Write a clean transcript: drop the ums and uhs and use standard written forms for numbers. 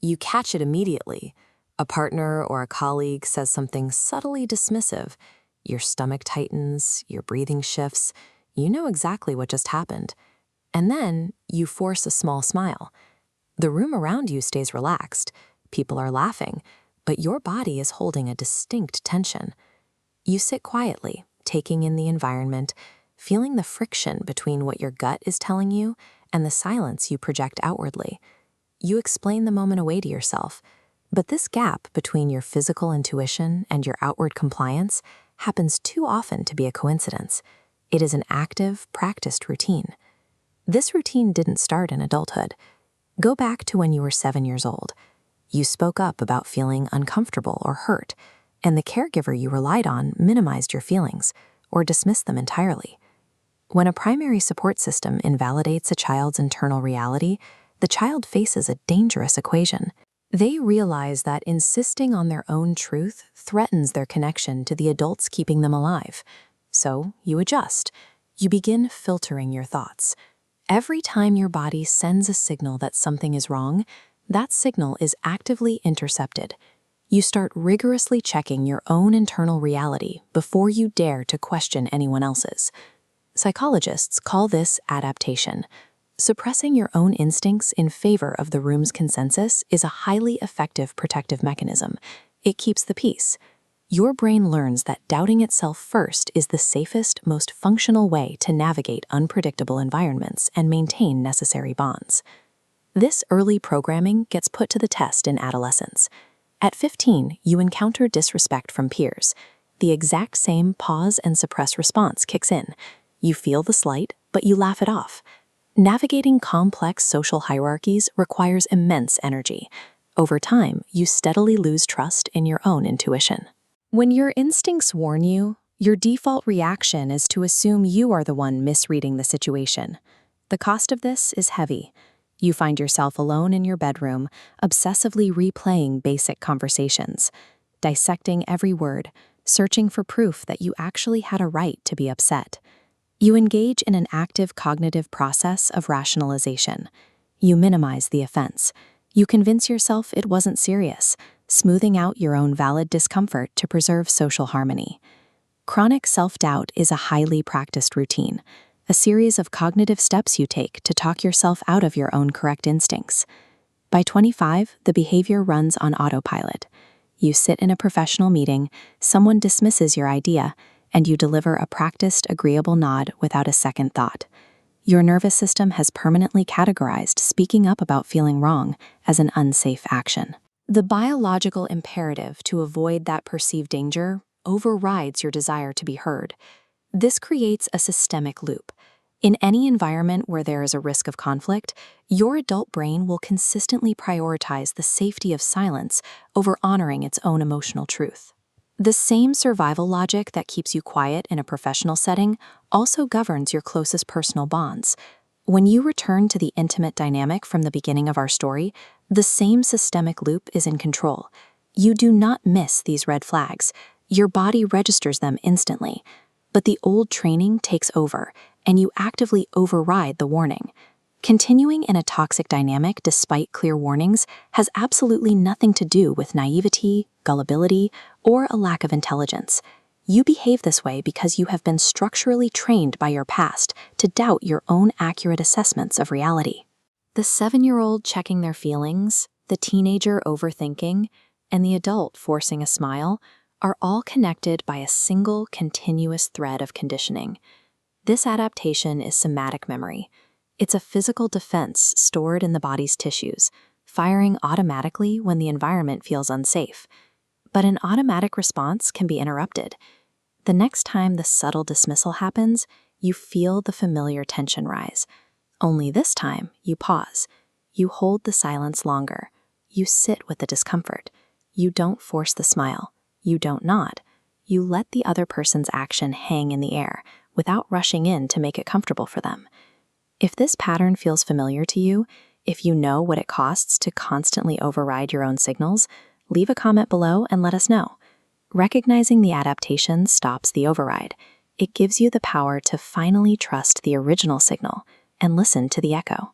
You catch it immediately. A partner or a colleague says something subtly dismissive. Your stomach tightens, your breathing shifts. You know exactly what just happened. And then you force a small smile. The room around you stays relaxed. People are laughing, but your body is holding a distinct tension. You sit quietly, taking in the environment, feeling the friction between what your gut is telling you and the silence you project outwardly. You explain the moment away to yourself, but this gap between your physical intuition and your outward compliance happens too often to be a coincidence. It is an active, practiced routine. This routine didn't start in adulthood. Go back to when you were 7 years old. You spoke up about feeling uncomfortable or hurt, and the caregiver you relied on minimized your feelings or dismissed them entirely. When a primary support system invalidates a child's internal reality, the child faces a dangerous equation. They realize that insisting on their own truth threatens their connection to the adults keeping them alive. So you adjust. You begin filtering your thoughts. Every time your body sends a signal that something is wrong, that signal is actively intercepted. You start rigorously checking your own internal reality before you dare to question anyone else's. Psychologists call this adaptation. Suppressing your own instincts in favor of the room's consensus is a highly effective protective mechanism. It keeps the peace. Your brain learns that doubting itself first is the safest, most functional way to navigate unpredictable environments and maintain necessary bonds. This early programming gets put to the test in adolescence. At 15, you encounter disrespect from peers. The exact same pause and suppress response kicks in. You feel the slight, but you laugh it off. Navigating complex social hierarchies requires immense energy. Over time, you steadily lose trust in your own intuition. When your instincts warn you, your default reaction is to assume you are the one misreading the situation. The cost of this is heavy. You find yourself alone in your bedroom, obsessively replaying basic conversations, dissecting every word, searching for proof that you actually had a right to be upset. You engage in an active cognitive process of rationalization. You minimize the offense. You convince yourself it wasn't serious, smoothing out your own valid discomfort to preserve social harmony. Chronic self-doubt is a highly practiced routine, a series of cognitive steps you take to talk yourself out of your own correct instincts. By 25, the behavior runs on autopilot. You sit in a professional meeting, someone dismisses your idea, and you deliver a practiced, agreeable nod without a second thought. Your nervous system has permanently categorized speaking up about feeling wrong as an unsafe action. The biological imperative to avoid that perceived danger overrides your desire to be heard. This creates a systemic loop. In any environment where there is a risk of conflict, your adult brain will consistently prioritize the safety of silence over honoring its own emotional truth. The same survival logic that keeps you quiet in a professional setting also governs your closest personal bonds. When you return to the intimate dynamic from the beginning of our story, the same systemic loop is in control. You do not miss these red flags. Your body registers them instantly. But the old training takes over, and you actively override the warning. Continuing in a toxic dynamic despite clear warnings has absolutely nothing to do with naivety, gullibility, or a lack of intelligence. You behave this way because you have been structurally trained by your past to doubt your own accurate assessments of reality. The 7-year-old checking their feelings, the teenager overthinking, and the adult forcing a smile are all connected by a single continuous thread of conditioning. This adaptation is somatic memory. It's a physical defense stored in the body's tissues, firing automatically when the environment feels unsafe. But an automatic response can be interrupted. The next time the subtle dismissal happens, you feel the familiar tension rise. Only this time, you pause. You hold the silence longer. You sit with the discomfort. You don't force the smile. You don't nod. You let the other person's action hang in the air without rushing in to make it comfortable for them. If this pattern feels familiar to you, if you know what it costs to constantly override your own signals, leave a comment below and let us know. Recognizing the adaptation stops the override. It gives you the power to finally trust the original signal and listen to the echo.